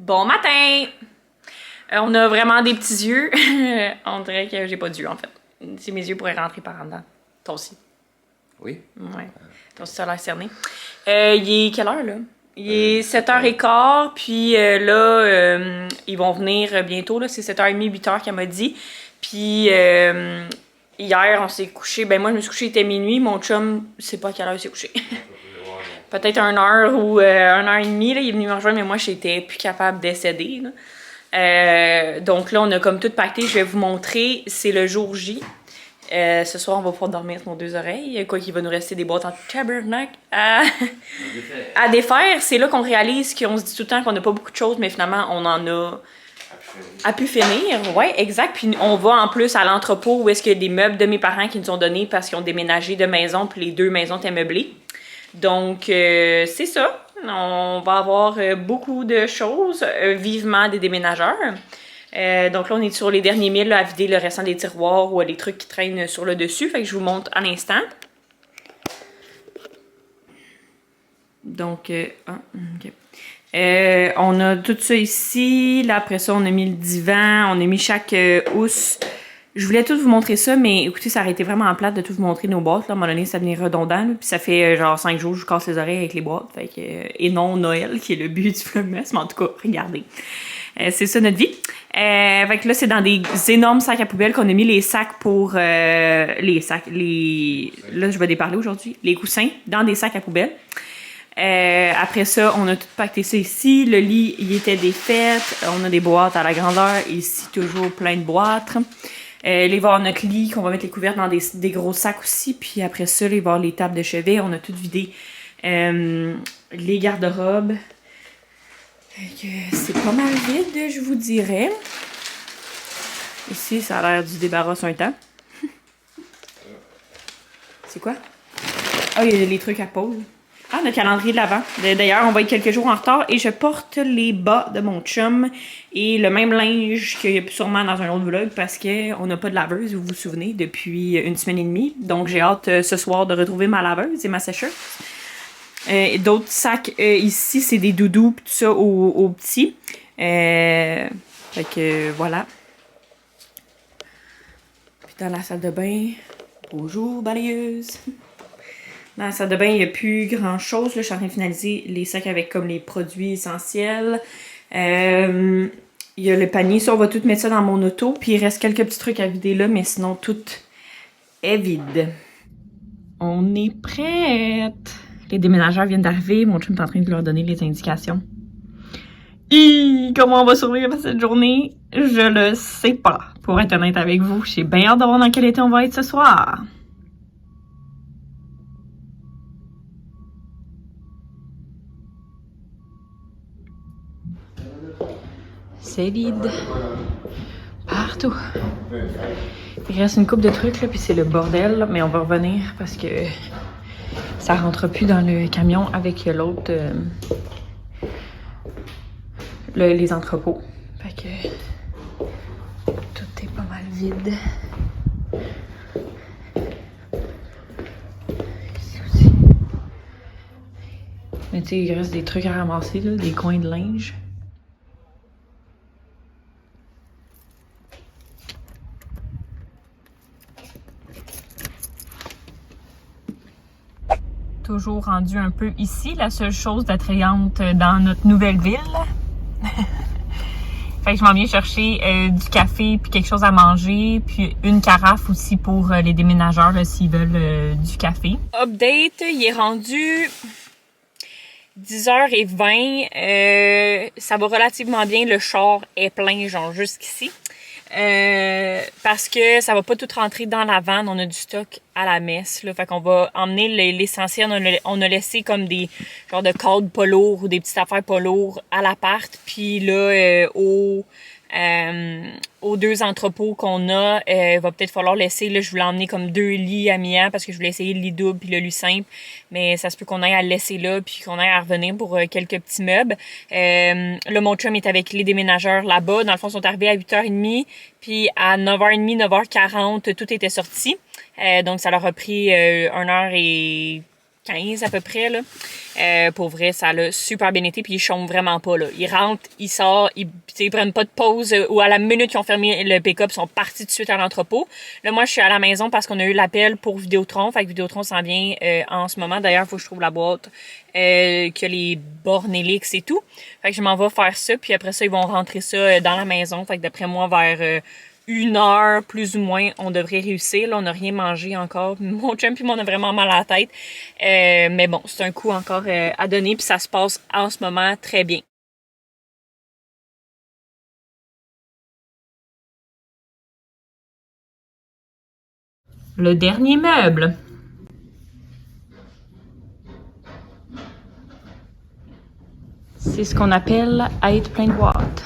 Bon matin! On a vraiment des petits yeux. On dirait que j'ai pas d'yeux, en fait. Si mes yeux pourraient rentrer par en dedans. Toi aussi. Oui? Ouais. Toi aussi, ça a l'air cerné. Il est quelle heure, là? Il est 7h15, puis là, ils vont venir bientôt, là. C'est 7h30, 8h qu'elle m'a dit. Puis hier, on s'est couché. Ben moi, je me suis couché, il était minuit. Mon chum, je sais pas à quelle heure il s'est couché. Peut-être 1h ou 1h30, là, il est venu me rejoindre, mais moi, j'étais plus capable de décéder, là. Donc là, on a comme tout pacté. Je vais vous montrer. C'est le jour J. Ce soir, on va pouvoir dormir sur nos deux oreilles. Quoi qu'il va nous rester des boîtes en tabernacle à défaire. C'est là qu'on réalise qu'on se dit tout le temps qu'on n'a pas beaucoup de choses, mais finalement, on en a à pu finir. Ouais, exact. Puis on va en plus à l'entrepôt où est-ce qu'il y a des meubles de mes parents qui nous ont donnés parce qu'ils ont déménagé de maison, puis les deux maisons étaient meublées. Donc, c'est ça. On va avoir beaucoup de choses, vivement des déménageurs. Donc là, on est sur les derniers milles là, à vider le restant des tiroirs ou les trucs qui traînent sur le dessus. Fait que je vous montre à l'instant. Donc, ok. On a tout ça ici. Là, après ça, on a mis le divan. On a mis chaque housse. Je voulais tout vous montrer ça, mais écoutez, ça aurait été vraiment plate de tout vous montrer nos boîtes. Là. À un moment donné, ça devenait redondant. Là. Puis ça fait genre 5 jours que je casse les oreilles avec les boîtes. Fait que, et non Noël, qui est le but du Vlogmas. Mais en tout cas, regardez. C'est ça notre vie. Fait que là, c'est dans des énormes sacs à poubelle qu'on a mis les sacs pour... Là, je vais déparler aujourd'hui. Les coussins dans des sacs à poubelle. Après ça, on a tout pacté ça ici. Le lit, il était défait. On a des boîtes à la grandeur. Ici, toujours plein de boîtes. Là, il va y avoir notre lit, qu'on va mettre les couvertes dans des gros sacs aussi. Puis après ça, là, il va y avoir les tables de chevet. On a tout vidé. Les garde-robes. C'est pas mal vide, je vous dirais. Ici, ça a l'air du débarras un temps. C'est quoi? Ah, il y a les trucs à pause. Ah, notre calendrier de l'Avent. D'ailleurs, on va être quelques jours en retard et je porte les bas de mon chum et le même linge qu'il y a sûrement dans un autre vlog parce qu'on n'a pas de laveuse, vous vous souvenez, depuis une semaine et demie. Donc, j'ai hâte ce soir de retrouver ma laveuse et ma sécheuse. D'autres sacs ici, c'est des doudous pis tout ça aux petits. Fait que voilà. Puis dans la salle de bain, bonjour balayeuse. Dans la salle de bain, il n'y a plus grand chose. Là, je suis en train de finaliser les sacs avec comme les produits essentiels. Il y a le panier. Ça, on va tout mettre ça dans mon auto. Puis il reste quelques petits trucs à vider là, mais sinon tout est vide. On est prête! Les déménageurs viennent d'arriver. Mon chum est en train de leur donner les indications. Comment on va survivre à cette journée? Je le sais pas. Pour être honnête avec vous, j'ai bien hâte de voir dans quel état on va être ce soir. C'est vide. Partout. Il reste une coupe de trucs, là, puis c'est le bordel, là, mais on va revenir parce que ça rentre plus dans le camion avec l'autre... les entrepôts. Fait que tout est pas mal vide. Ici aussi. Mais tu sais, il reste des trucs à ramasser, là, des coins de linge. Toujours rendu un peu ici, la seule chose d'attrayante dans notre nouvelle ville. Fait que je m'en viens chercher du café puis quelque chose à manger, puis une carafe aussi pour les déménageurs s'ils veulent du café. Update, il est rendu 10h20. Ça va relativement bien, le char est plein genre jusqu'ici. Parce que ça va pas tout rentrer dans la vanne, on a du stock à la messe, là, fait qu'on va emmener l'essentiel, on a laissé comme des genres de cadres pas lourds ou des petites affaires pas lourdes à l'appart, puis là, aux deux entrepôts qu'on a, il va peut-être falloir laisser, là, je voulais emmener comme 2 lits à Mian parce que je voulais essayer le lit double puis le lit simple, mais ça se peut qu'on aille à le laisser là puis qu'on aille à revenir pour quelques petits meubles. Là, mon chum est avec les déménageurs là-bas. Dans le fond, ils sont arrivés à 8h30 puis à 9h30, 9h40, tout était sorti. Donc, ça leur a pris 1h et 15 à peu près, là. Pour vrai, ça a super bien été, puis ils chôment vraiment pas, là. Ils rentrent, ils sortent, ils prennent pas de pause, ou à la minute qu'ils ont fermé le pick-up, ils sont partis tout de suite à l'entrepôt. Là, moi, je suis à la maison parce qu'on a eu l'appel pour Vidéotron, fait que Vidéotron s'en vient en ce moment. D'ailleurs, il faut que je trouve la boîte que les bornes Helix et tout. Fait que je m'en vais faire ça, puis après ça, ils vont rentrer ça dans la maison. Fait que d'après moi, vers 1 heure, plus ou moins, on devrait réussir. Là, on n'a rien mangé encore. Mon chum puis moi, on a vraiment mal à la tête. Mais bon, c'est un coup encore à donner, puis ça se passe en ce moment très bien. Le dernier meuble. C'est ce qu'on appelle être plein de boîtes.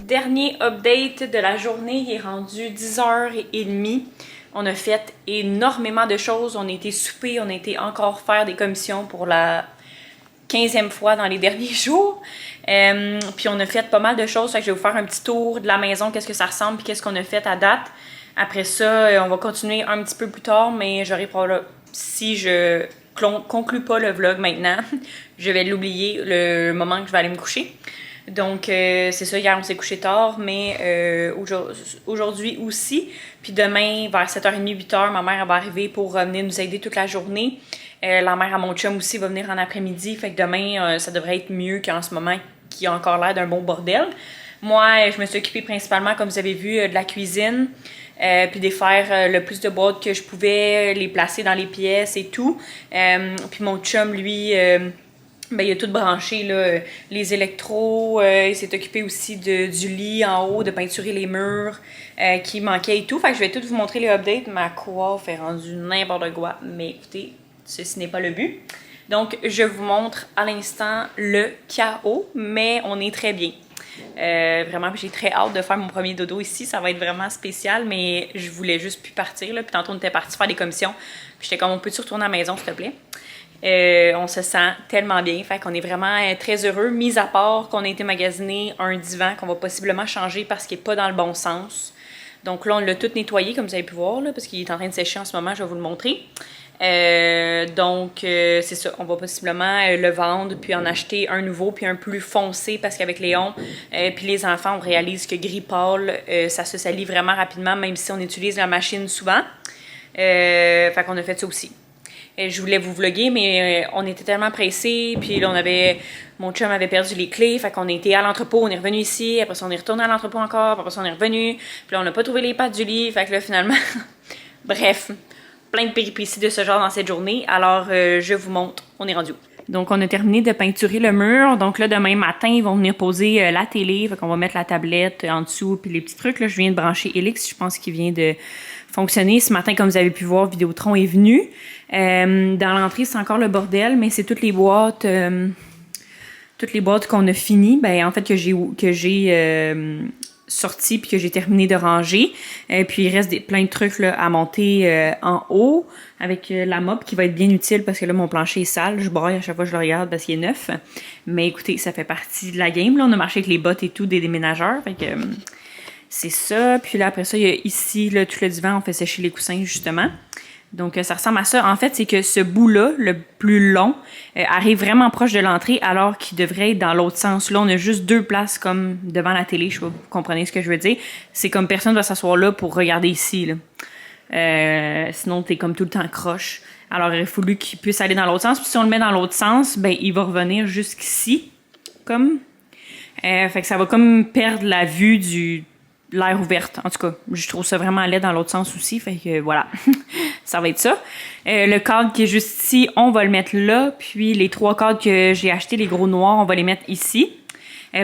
Dernier update de la journée, il est rendu 10h30. On a fait énormément de choses. On a été souper, on a été encore faire des commissions pour la 15e fois dans les derniers jours. Puis on a fait pas mal de choses. Fait que je vais vous faire un petit tour de la maison, qu'est-ce que ça ressemble, puis qu'est-ce qu'on a fait à date. Après ça, on va continuer un petit peu plus tard, mais j'aurai pas si je conclue pas le vlog maintenant, je vais l'oublier le moment que je vais aller me coucher. Donc, c'est ça, hier on s'est couché tard, mais aujourd'hui aussi. Puis demain, vers 7h30, 8h, ma mère elle va arriver pour venir nous aider toute la journée. La mère à mon chum aussi va venir en après-midi, fait que demain, ça devrait être mieux qu'en ce moment, qui a encore l'air d'un bon bordel. Moi, je me suis occupée principalement, comme vous avez vu, de la cuisine. Puis de faire le plus de boîtes que je pouvais, les placer dans les pièces et tout. Puis mon chum, lui... ben, il a tout branché, là, les électros, il s'est occupé aussi du lit en haut, de peinturer les murs qui manquaient et tout. Fait que je vais tout vous montrer les updates. Ma coiffe est rendue n'importe quoi, mais écoutez, ceci n'est pas le but. Donc, je vous montre à l'instant le chaos, mais on est très bien. Vraiment, j'ai très hâte de faire mon premier dodo ici. Ça va être vraiment spécial, mais je voulais juste plus partir, là. Puis tantôt, on était parti faire des commissions. Puis j'étais comme, on peut-tu retourner à la maison, s'il te plaît? On se sent tellement bien, fait qu'on est vraiment très heureux, mis à part qu'on a été magasiner un divan qu'on va possiblement changer parce qu'il n'est pas dans le bon sens. Donc là, on l'a tout nettoyé, comme vous avez pu voir, là, parce qu'il est en train de sécher en ce moment, je vais vous le montrer. Donc, c'est ça, on va possiblement le vendre, puis en acheter un nouveau, puis un plus foncé, parce qu'avec Léon, puis les enfants, on réalise que gris pâle, ça se salit vraiment rapidement, même si on utilise la machine souvent. Fait qu'on a fait ça aussi. Je voulais vous vlogger, mais on était tellement pressés. Puis là, mon chum avait perdu les clés. Fait qu'on était à l'entrepôt, on est revenu ici. Après ça, on est retourné à l'entrepôt encore. Puis après ça, on est revenu. Puis là, on n'a pas trouvé les pattes du lit. Fait que là, finalement, bref, plein de péripéties de ce genre dans cette journée. Alors, je vous montre, on est rendu où. Donc, on a terminé de peinturer le mur. Donc là, demain matin, ils vont venir poser la télé. Fait qu'on va mettre la tablette en dessous, puis les petits trucs. Là, je viens de brancher Elix, je pense qu'il vient de fonctionner. Ce matin, comme vous avez pu voir, Vidéotron est venu. Dans l'entrée, c'est encore le bordel, mais c'est toutes les boîtes qu'on a finies, ben en fait que j'ai sorti puis que j'ai terminé de ranger. Puis il reste plein de trucs là, à monter en haut avec la mop qui va être bien utile parce que là mon plancher est sale. Je braille à chaque fois que je le regarde parce qu'il est neuf. Mais écoutez, ça fait partie de la game. Là, on a marché avec les bottes et tout des déménageurs. Fait que c'est ça. Puis là après ça, il y a ici là, tout le divan, on fait sécher les coussins justement. Donc, ça ressemble à ça. En fait, c'est que ce bout-là, le plus long, arrive vraiment proche de l'entrée alors qu'il devrait être dans l'autre sens. Là, on a juste deux places comme devant la télé. Je sais pas, vous comprenez ce que je veux dire. C'est comme personne ne va s'asseoir là pour regarder ici. Là. Sinon, t'es comme tout le temps croche. Alors, il a fallu qu'il puisse aller dans l'autre sens. Puis si on le met dans l'autre sens, ben il va revenir jusqu'ici. Comme. Fait que ça va comme perdre la vue de l'air ouverte. En tout cas, je trouve ça vraiment laid dans l'autre sens aussi. Fait que voilà, ça va être ça. Le cadre qui est juste ici, on va le mettre là. Puis les trois cadres que j'ai achetés, les gros noirs, on va les mettre ici.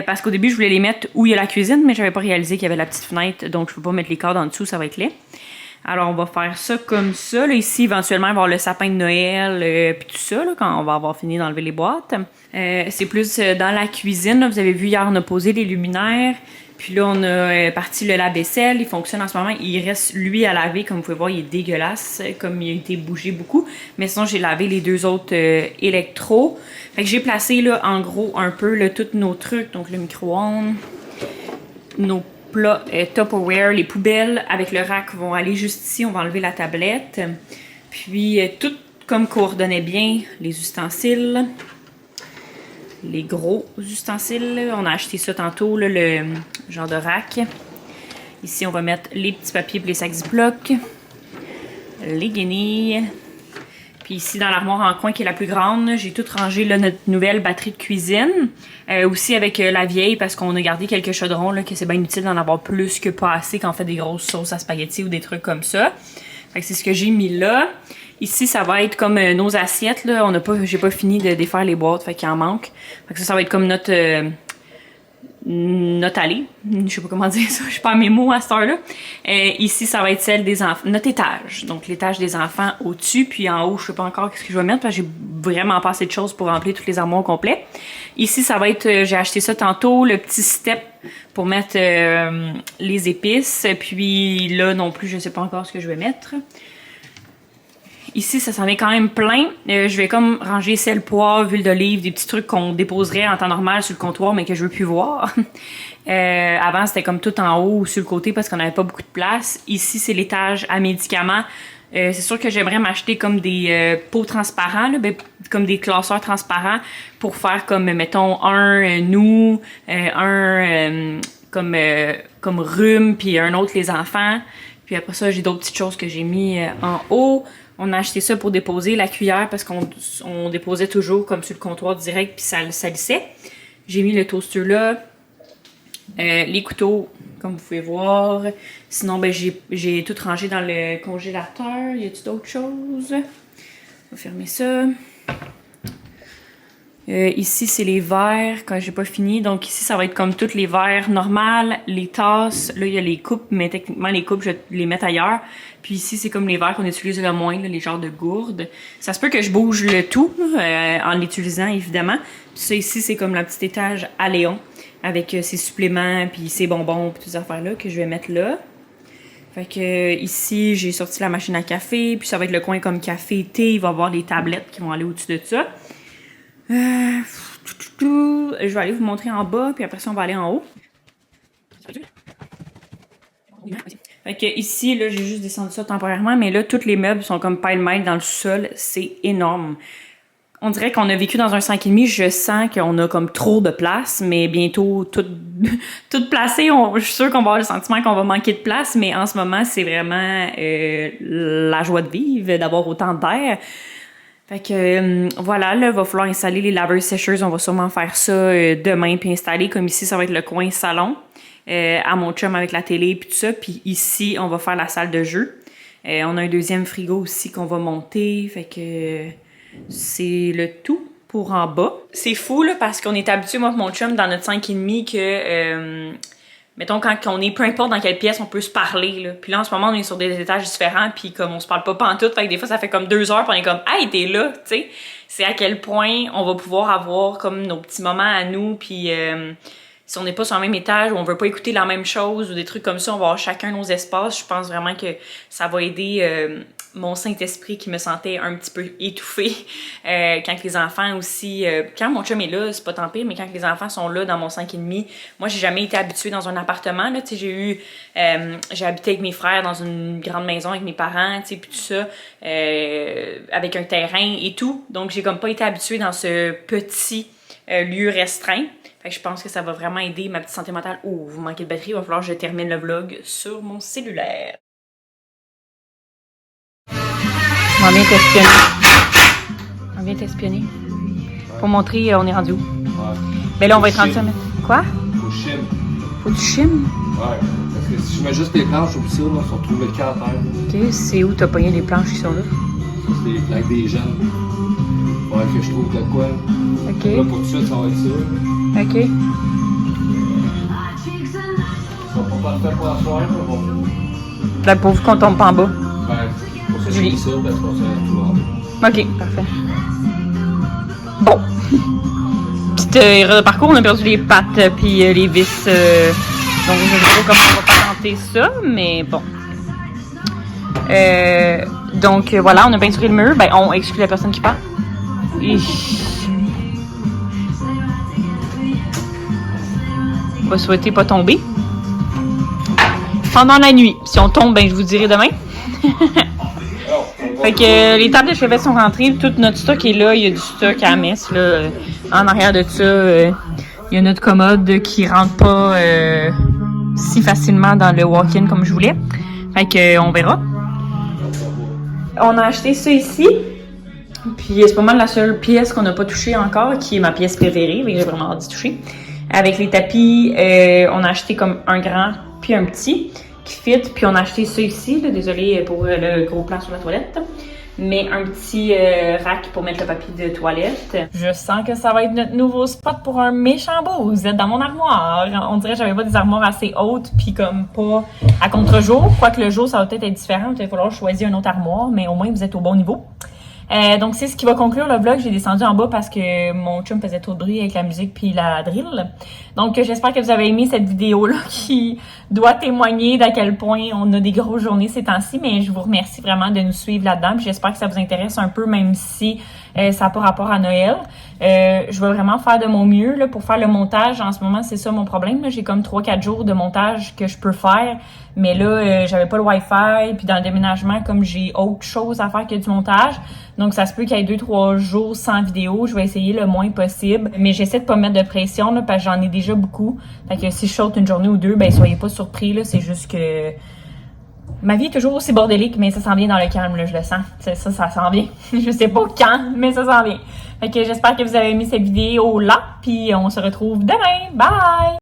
Parce qu'au début, je voulais les mettre où il y a la cuisine, mais j'avais pas réalisé qu'il y avait la petite fenêtre. Donc, je peux pas mettre les cadres en dessous, ça va être laid. Alors, on va faire ça comme ça. Là, ici, éventuellement, il va y avoir le sapin de Noël, puis tout ça, là, quand on va avoir fini d'enlever les boîtes. C'est plus dans la cuisine. Là, vous avez vu, hier, on a posé les luminaires. Puis là, on a parti le lave-vaisselle. Il fonctionne en ce moment. Il reste, lui, à laver. Comme vous pouvez voir, il est dégueulasse, comme il a été bougé beaucoup. Mais sinon, j'ai lavé les deux autres électros. Fait que j'ai placé, là, en gros, un peu, là, tous nos trucs. Donc, le micro-ondes, nos plats Tupperware, les poubelles avec le rack vont aller juste ici. On va enlever la tablette. Puis, tout comme coordonnait bien les ustensiles. Les gros ustensiles. On a acheté ça tantôt, là, le genre de rack. Ici, on va mettre les petits papiers pour les sacs Ziploc, les guenilles. Puis ici, dans l'armoire en coin qui est la plus grande, j'ai tout rangé là, notre nouvelle batterie de cuisine. Aussi avec la vieille parce qu'on a gardé quelques chaudrons, là, que c'est bien utile d'en avoir plus que pas assez quand on fait des grosses sauces à spaghetti ou des trucs comme ça. Fait que c'est ce que j'ai mis là. Ici, ça va être comme nos assiettes, là. J'ai pas fini de défaire les boîtes, fait qu'il en manque. Fait que ça va être comme notre allée. Je sais pas comment dire ça, je sais pas mes mots à cette heure-là. Ici, ça va être celle des enfants, notre étage. Donc, l'étage des enfants au-dessus, puis en haut, je sais pas encore qu'est-ce que je vais mettre, parce que j'ai vraiment pas assez de choses pour remplir toutes les armoires au complet. Ici, ça va être, j'ai acheté ça tantôt, le petit step pour mettre les épices. Puis là, non plus, je sais pas encore ce que je vais mettre. Ici, ça s'en est quand même plein. Je vais comme ranger sel, poivre, huile d'olive, des petits trucs qu'on déposerait en temps normal sur le comptoir, mais que je veux plus voir. Avant, c'était comme tout en haut ou sur le côté parce qu'on n'avait pas beaucoup de place. Ici, c'est l'étage à médicaments. C'est sûr que j'aimerais m'acheter comme des pots transparents, là, comme des classeurs transparents pour faire comme, mettons, un nous, un comme rhume, puis un autre les enfants. Puis après ça, j'ai d'autres petites choses que j'ai mis en haut. On a acheté ça pour déposer la cuillère parce qu'on déposait toujours comme sur le comptoir direct puis ça salissait. J'ai mis le toaster là. Les couteaux, comme vous pouvez voir. Sinon, ben, j'ai tout rangé dans le congélateur. Y a-t-il d'autres choses? On va fermer ça. Ici, c'est les verres quand j'ai pas fini. Donc ici, ça va être comme tous les verres normales, les tasses. Là, il y a les coupes, mais techniquement, les coupes, je vais les mettre ailleurs. Puis ici, c'est comme les verres qu'on utilise le moins, là, les genres de gourdes. Ça se peut que je bouge le tout en l'utilisant, évidemment. Puis ça, ici, c'est comme le petit étage à Léon avec ses suppléments, puis ses bonbons, puis toutes ces affaires-là que je vais mettre là. Fait que ici, j'ai sorti la machine à café. Puis ça va être le coin comme café, thé. Il va y avoir des tablettes qui vont aller au-dessus de ça. Je vais aller vous montrer en bas, puis après ça, on va aller en haut. Fait que ici, là, j'ai juste descendu ça temporairement, mais là, tous les meubles sont comme pile-mêle dans le sol. C'est énorme. On dirait qu'on a vécu dans un 5,5. Je sens qu'on a comme trop de place, mais bientôt tout placé. Je suis sûre qu'on va avoir le sentiment qu'on va manquer de place, mais en ce moment, c'est vraiment la joie de vivre, d'avoir autant d'air. Fait que voilà, là, il va falloir installer les laveurs sécheuses. On va sûrement faire ça demain, puis installer comme ici, ça va être le coin salon à mon chum avec la télé puis tout ça. Puis ici, on va faire la salle de jeu. On a un deuxième frigo aussi qu'on va monter. Fait que c'est le tout pour en bas. C'est fou là parce qu'on est habitué, moi et mon chum, dans notre 5,5 que... mettons, quand on est, peu importe dans quelle pièce, on peut se parler, là. Puis là, en ce moment, on est sur des étages différents, puis comme on se parle pas pantoute, fait que des fois, ça fait comme 2 heures, puis on est comme « Hey, t'es là! » Tu sais, c'est à quel point on va pouvoir avoir comme nos petits moments à nous, puis si on n'est pas sur le même étage, ou on veut pas écouter la même chose, ou des trucs comme ça, on va avoir chacun nos espaces. Je pense vraiment que ça va aider mon Saint-Esprit qui me sentait un petit peu étouffée quand les enfants aussi... quand mon chum est là, c'est pas tant pire, mais quand les enfants sont là dans mon 5,5, moi, j'ai jamais été habituée dans un appartement, là, tu sais, j'ai habité avec mes frères dans une grande maison avec mes parents, tu sais, puis tout ça, avec un terrain et tout, donc j'ai comme pas été habituée dans ce petit lieu restreint. Fait que je pense que ça va vraiment aider ma petite santé mentale. Oh, vous manquez de batterie, il va falloir que je termine le vlog sur mon cellulaire. On vient t'espionner. On vient t'espionner. Pour montrer, on est rendu où? Ouais. Ben là, on va être rendu à mettre. Quoi? Faut chim. Faut du chim? Ouais. Parce que si je mets juste les planches au ça, là, on se retrouve le camp à terre. Ok, c'est où t'as pogné les planches qui sont là? Ça, c'est les plaques des jeunes. Faudrait que je trouve de quoi. Ok. Là, pour tout ça, ça va être ça. Ok. Ça va pas parfait pour la soirée, mais bon. Là, pour vous qu'on tombe pas en bas. Ben, pour ça, j'ai mis ça, parce qu'on s'en tout en bas. Ok, parfait. Bon. Petite erreur de parcours, on a perdu les pattes puis les vis. Donc, je sais pas comment on va pas tenter ça, mais bon. Donc, voilà, on a peinturé le mur. Ben, on exclut la personne qui parle. On va souhaiter pas tomber. Pendant la nuit. Si on tombe, ben, je vous dirai demain. Fait que les tables de chevet sont rentrées, tout notre stock est là, il y a du stock à la messe, là. En arrière de ça, il y a notre commode qui rentre pas si facilement dans le walk-in comme je voulais. Fait que on verra. On a acheté ça ici, puis c'est pas mal la seule pièce qu'on n'a pas touchée encore, qui est ma pièce préférée, mais j'ai vraiment hâte d'y toucher. Avec les tapis, on a acheté comme un grand puis un petit qui fit, puis on a acheté ça ici, là, désolé pour le gros plan sur la toilette, mais un petit rack pour mettre le papier de toilette. Je sens que ça va être notre nouveau spot pour un méchant beau. Vous êtes dans mon armoire. On dirait que j'avais pas des armoires assez hautes, puis comme pas à contre-jour. Quoique le jour, ça va peut-être être différent. Il va falloir choisir une autre armoire, mais au moins vous êtes au bon niveau. Donc c'est ce qui va conclure le vlog. J'ai descendu en bas parce que mon chum faisait trop de bruit avec la musique puis la drill. Donc j'espère que vous avez aimé cette vidéo-là qui doit témoigner d'à quel point on a des grosses journées ces temps-ci. Mais je vous remercie vraiment de nous suivre là-dedans. Puis j'espère que ça vous intéresse un peu, même si ça n'a pas rapport à Noël. Je vais vraiment faire de mon mieux là, pour faire le montage. En ce moment, c'est ça mon problème. J'ai comme 3-4 jours de montage que je peux faire. Mais là, j'avais pas le Wi-Fi. Puis dans le déménagement, comme j'ai autre chose à faire que du montage. Donc, ça se peut qu'il y ait 2-3 jours sans vidéo. Je vais essayer le moins possible. Mais j'essaie de pas me mettre de pression, là, parce que j'en ai déjà beaucoup. Fait que si je saute une journée ou deux, ben soyez pas surpris, là. C'est juste que ma vie est toujours aussi bordélique, mais ça s'en vient dans le calme, là, je le sens. Ça s'en vient. Je sais pas quand, mais ça s'en vient. Fait que j'espère que vous avez aimé cette vidéo-là. Puis on se retrouve demain. Bye!